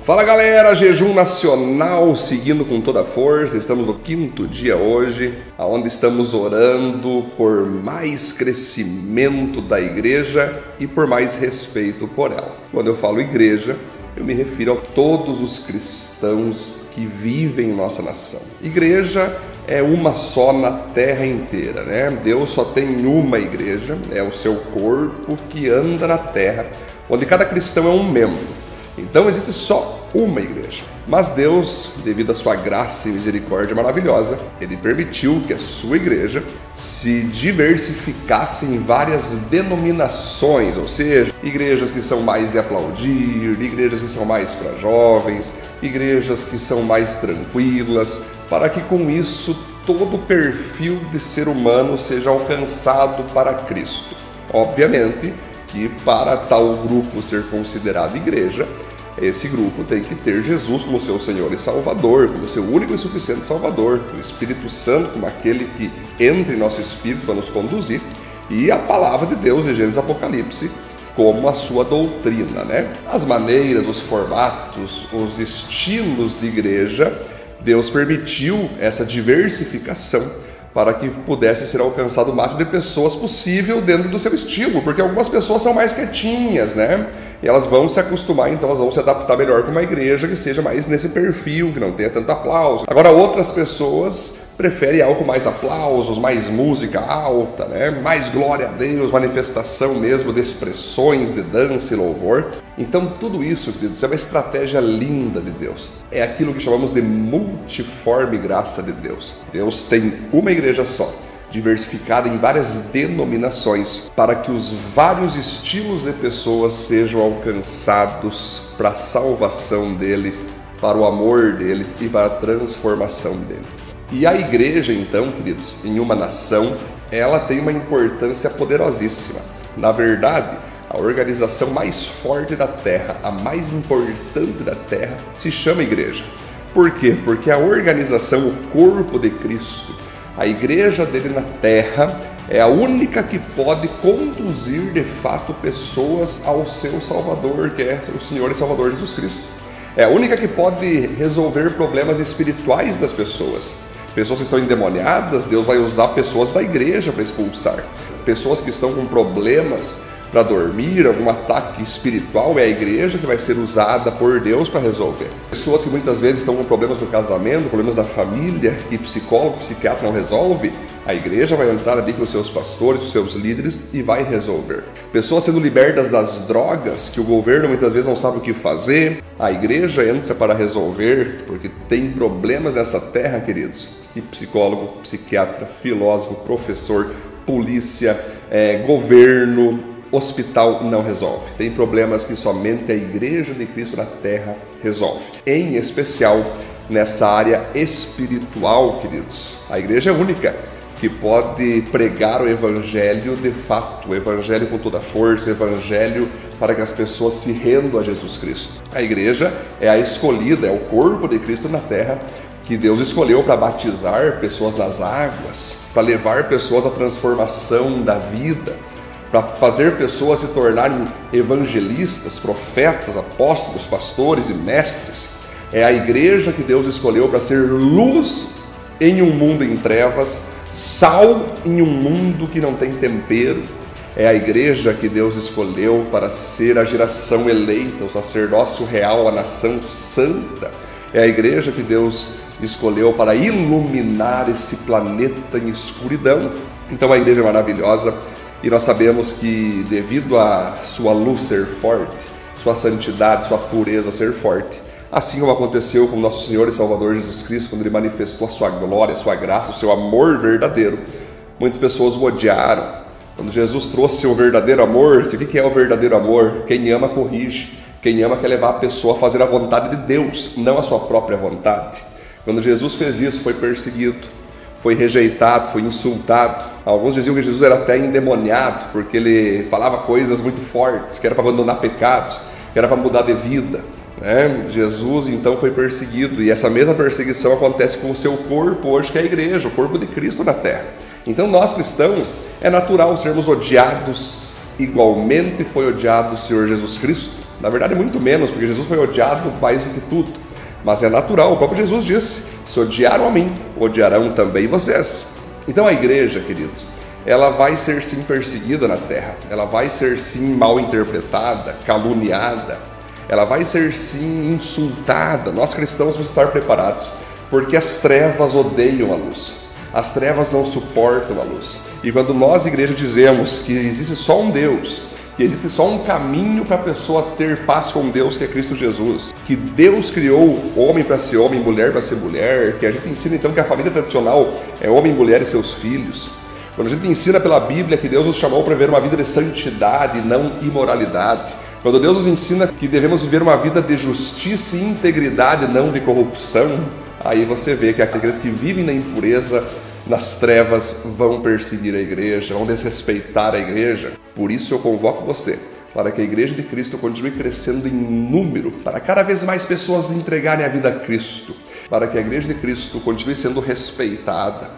Fala galera, jejum nacional seguindo com toda a força. Estamos no 5º dia hoje, onde estamos orando por mais crescimento da igreja e por mais respeito por ela. Quando eu falo igreja, eu me refiro a todos os cristãos que vivem em nossa nação. Igreja é uma só na terra inteira, né? Deus só tem uma igreja, é o seu corpo que anda na terra, onde cada cristão é um membro. Então existe só uma igreja. Mas Deus, devido à sua graça e misericórdia maravilhosa, Ele permitiu que a sua igreja se diversificasse em várias denominações, ou seja, igrejas que são mais de aplaudir, igrejas que são mais para jovens, igrejas que são mais tranquilas, para que com isso todo o perfil de ser humano seja alcançado para Cristo. Obviamente que para tal grupo ser considerado igreja, esse grupo tem que ter Jesus como seu Senhor e Salvador, como seu único e suficiente Salvador, o Espírito Santo como aquele que entra em nosso espírito para nos conduzir, e a palavra de Deus em Gênesis e Apocalipse como a sua doutrina, né? As maneiras, os formatos, os estilos de igreja, Deus permitiu essa diversificação para que pudesse ser alcançado o máximo de pessoas possível dentro do seu estilo, porque algumas pessoas são mais quietinhas, né? E elas vão se acostumar, então elas vão se adaptar melhor com uma igreja que seja mais nesse perfil, que não tenha tanto aplauso. Agora outras pessoas preferem algo com mais aplausos, mais música alta, né? Mais glória a Deus, manifestação mesmo de expressões de dança e louvor. Então tudo isso, queridos, é uma estratégia linda de Deus. É aquilo que chamamos de multiforme graça de Deus. Deus tem uma igreja só, diversificada em várias denominações, para que os vários estilos de pessoas sejam alcançados para a salvação dele, para o amor dele e para a transformação dele. E a igreja, então, queridos, em uma nação, ela tem uma importância poderosíssima. Na verdade, a organização mais forte da terra, a mais importante da terra, se chama igreja. Por quê? Porque a organização, o corpo de Cristo, a igreja dele na terra, é a única que pode conduzir de fato pessoas ao seu Salvador, que é o Senhor e Salvador Jesus Cristo. É a única que pode resolver problemas espirituais das pessoas. Pessoas que estão endemoniadas, Deus vai usar pessoas da igreja para expulsar. Pessoas que estão com problemas para dormir, algum ataque espiritual, é a igreja que vai ser usada por Deus para resolver. Pessoas que muitas vezes estão com problemas no casamento, problemas da família, que psicólogo, psiquiatra não resolve, a igreja vai entrar ali com os seus pastores, os seus líderes e vai resolver. Pessoas sendo libertas das drogas, que o governo muitas vezes não sabe o que fazer, a igreja entra para resolver, porque tem problemas nessa terra, queridos, que psicólogo, psiquiatra, filósofo, professor, polícia, governo, hospital não resolve. Tem problemas que somente a igreja de Cristo na terra resolve. Em especial nessa área espiritual, queridos. A igreja é única que pode pregar o evangelho de fato, o evangelho com toda a força, o evangelho para que as pessoas se rendam a Jesus Cristo. A igreja é a escolhida, é o corpo de Cristo na terra que Deus escolheu para batizar pessoas nas águas, para levar pessoas à transformação da vida, para fazer pessoas se tornarem evangelistas, profetas, apóstolos, pastores e mestres. É a igreja que Deus escolheu para ser luz em um mundo em trevas, sal em um mundo que não tem tempero. É a igreja que Deus escolheu para ser a geração eleita, o sacerdócio real, a nação santa. É a igreja que Deus escolheu para iluminar esse planeta em escuridão. Então a igreja é maravilhosa. E nós sabemos que devido a sua luz ser forte, sua santidade, sua pureza ser forte, assim como aconteceu com nosso Senhor e Salvador Jesus Cristo, quando Ele manifestou a sua glória, a sua graça, o seu amor verdadeiro, muitas pessoas o odiaram. Quando Jesus trouxe o verdadeiro amor, o que é o verdadeiro amor? Quem ama corrige, quem ama quer levar a pessoa a fazer a vontade de Deus, não a sua própria vontade. Quando Jesus fez isso, foi perseguido, foi rejeitado, foi insultado. Alguns diziam que Jesus era até endemoniado, porque ele falava coisas muito fortes, que era para abandonar pecados, que era para mudar de vida, né? Jesus então foi perseguido, e essa mesma perseguição acontece com o seu corpo hoje, que é a igreja, o corpo de Cristo na terra. Então nós cristãos, é natural sermos odiados, igualmente foi odiado o Senhor Jesus Cristo. Na verdade, muito menos, porque Jesus foi odiado mais do que tudo. Mas é natural, o próprio Jesus disse: se odiaram a mim, odiarão também vocês. Então a igreja, queridos, ela vai ser sim perseguida na terra, ela vai ser sim mal interpretada, caluniada, ela vai ser sim insultada. Nós cristãos vamos estar preparados, porque as trevas odeiam a luz, as trevas não suportam a luz. E quando nós, igreja, dizemos que existe só um Deus, que existe só um caminho para a pessoa ter paz com Deus, que é Cristo Jesus, que Deus criou homem para ser homem, mulher para ser mulher, que a gente ensina então que a família tradicional é homem, mulher e seus filhos, quando a gente ensina pela Bíblia que Deus nos chamou para viver uma vida de santidade e não imoralidade, quando Deus nos ensina que devemos viver uma vida de justiça e integridade, não de corrupção, aí você vê que aqueles que vivem na impureza, nas trevas, vão perseguir a igreja, vão desrespeitar a igreja. Por isso eu convoco você, para que a Igreja de Cristo continue crescendo em número, para cada vez mais pessoas entregarem a vida a Cristo, para que a Igreja de Cristo continue sendo respeitada,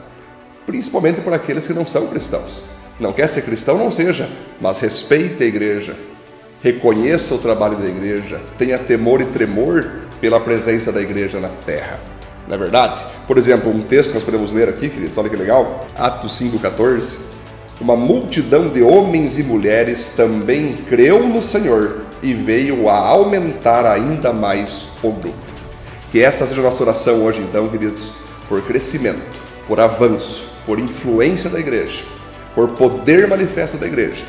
principalmente por aqueles que não são cristãos. Não quer ser cristão? Não seja, mas respeite a igreja, reconheça o trabalho da igreja, tenha temor e tremor pela presença da igreja na terra. Não é verdade? Por exemplo, um texto que nós podemos ler aqui, queridos, olha que legal, Atos 5,14. Uma multidão de homens e mulheres também creu no Senhor e veio a aumentar ainda mais o grupo. Que essa seja a nossa oração hoje, então, queridos, por crescimento, por avanço, por influência da igreja, por poder manifesto da igreja.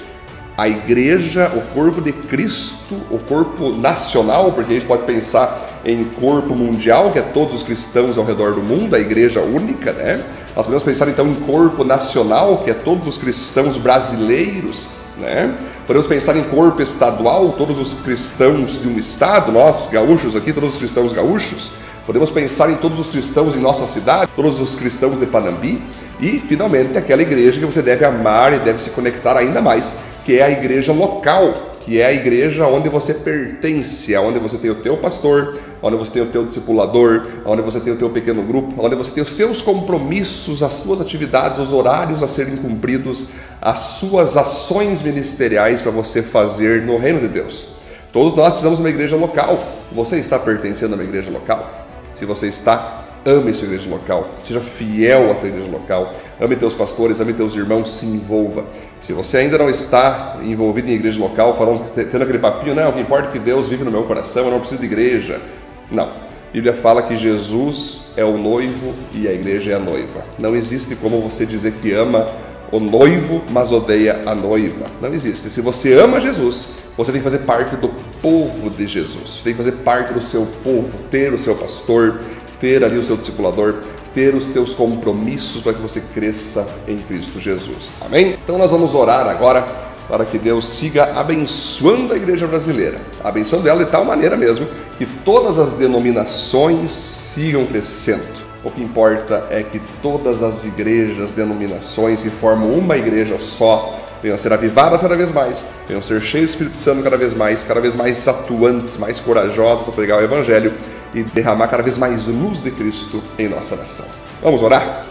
A igreja, o corpo de Cristo, o corpo nacional, porque a gente pode pensar em corpo mundial, que é todos os cristãos ao redor do mundo, a igreja única, né? Nós podemos pensar então em corpo nacional, que é todos os cristãos brasileiros, né? Podemos pensar em corpo estadual, todos os cristãos de um estado, nós gaúchos aqui, todos os cristãos gaúchos. Podemos pensar em todos os cristãos em nossa cidade, todos os cristãos de Panambi e, finalmente, aquela igreja que você deve amar e deve se conectar ainda mais, que é a igreja local, que é a igreja onde você pertence, onde você tem o teu pastor, onde você tem o teu discipulador, onde você tem o teu pequeno grupo, onde você tem os teus compromissos, as suas atividades, os horários a serem cumpridos, as suas ações ministeriais para você fazer no reino de Deus. Todos nós precisamos de uma igreja local. Você está pertencendo a uma igreja local? Se você está, ame sua igreja local, seja fiel à tua igreja local, ame teus pastores, ame teus irmãos, se envolva. Se você ainda não está envolvido em igreja local, tendo aquele papinho, não, o que importa é que Deus vive no meu coração, eu não preciso de igreja. Não, a Bíblia fala que Jesus é o noivo e a igreja é a noiva. Não existe como você dizer que ama o noivo, mas odeia a noiva. Não existe. Se você ama Jesus, você tem que fazer parte do povo de Jesus. Você tem que fazer parte do seu povo, ter o seu pastor, ter ali o seu discipulador, ter os teus compromissos para que você cresça em Cristo Jesus. Amém? Então nós vamos orar agora para que Deus siga abençoando a igreja brasileira, abençoando ela de tal maneira mesmo que todas as denominações sigam crescendo. O que importa é que todas as igrejas, denominações que formam uma igreja só venham a ser avivadas cada vez mais, venham a ser cheias do Espírito Santo cada vez mais atuantes, mais corajosas para pregar o Evangelho e derramar cada vez mais luz de Cristo em nossa nação. Vamos orar?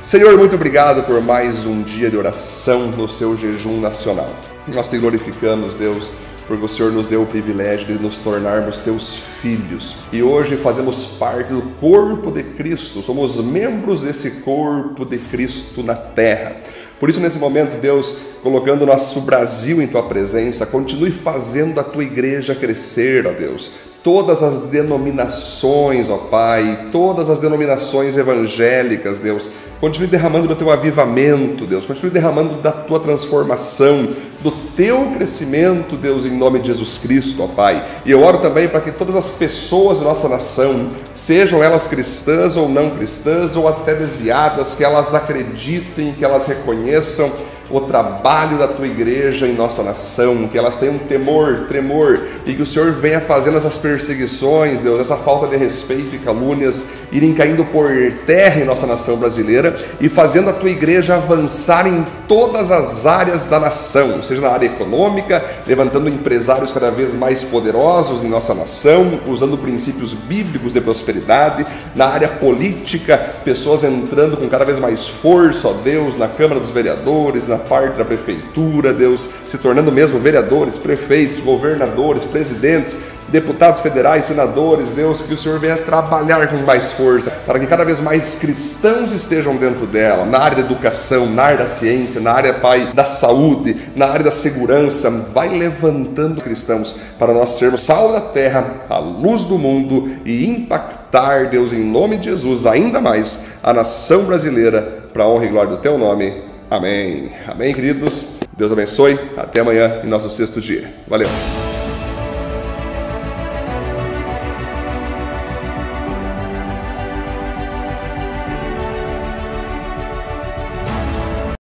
Senhor, muito obrigado por mais um dia de oração no seu jejum nacional. Nós te glorificamos, Deus, porque o Senhor nos deu o privilégio de nos tornarmos teus filhos. E hoje fazemos parte do corpo de Cristo, somos membros desse corpo de Cristo na terra. Por isso, nesse momento, Deus, colocando o nosso Brasil em tua presença, continue fazendo a tua igreja crescer, ó Deus. Todas as denominações, ó Pai, todas as denominações evangélicas, Deus, continue derramando do teu avivamento, Deus, continue derramando da tua transformação, do teu crescimento, Deus, em nome de Jesus Cristo, ó Pai. E eu oro também para que todas as pessoas da nossa nação, sejam elas cristãs ou não cristãs, ou até desviadas, que elas acreditem, que elas reconheçam o trabalho da tua igreja em nossa nação, que elas tenham temor, tremor, e que o Senhor venha fazendo essas perseguições, Deus, essa falta de respeito e calúnias irem caindo por terra em nossa nação brasileira e fazendo a tua igreja avançar em todas as áreas da nação, seja na área econômica, levantando empresários cada vez mais poderosos em nossa nação, usando princípios bíblicos de prosperidade, na área política, pessoas entrando com cada vez mais força, ó Deus, na Câmara dos Vereadores, na fazendo parte da prefeitura, Deus, se tornando mesmo vereadores, prefeitos, governadores, presidentes, deputados federais, senadores, Deus, que o Senhor venha trabalhar com mais força, para que cada vez mais cristãos estejam dentro dela, na área da educação, na área da ciência, na área, Pai, da saúde, na área da segurança. Vai levantando cristãos para nós sermos sal da terra, a luz do mundo e impactar, Deus, em nome de Jesus, ainda mais a nação brasileira, para a honra e glória do Teu nome. Amém. Amém, queridos. Deus abençoe. Até amanhã, em nosso 6º dia. Valeu.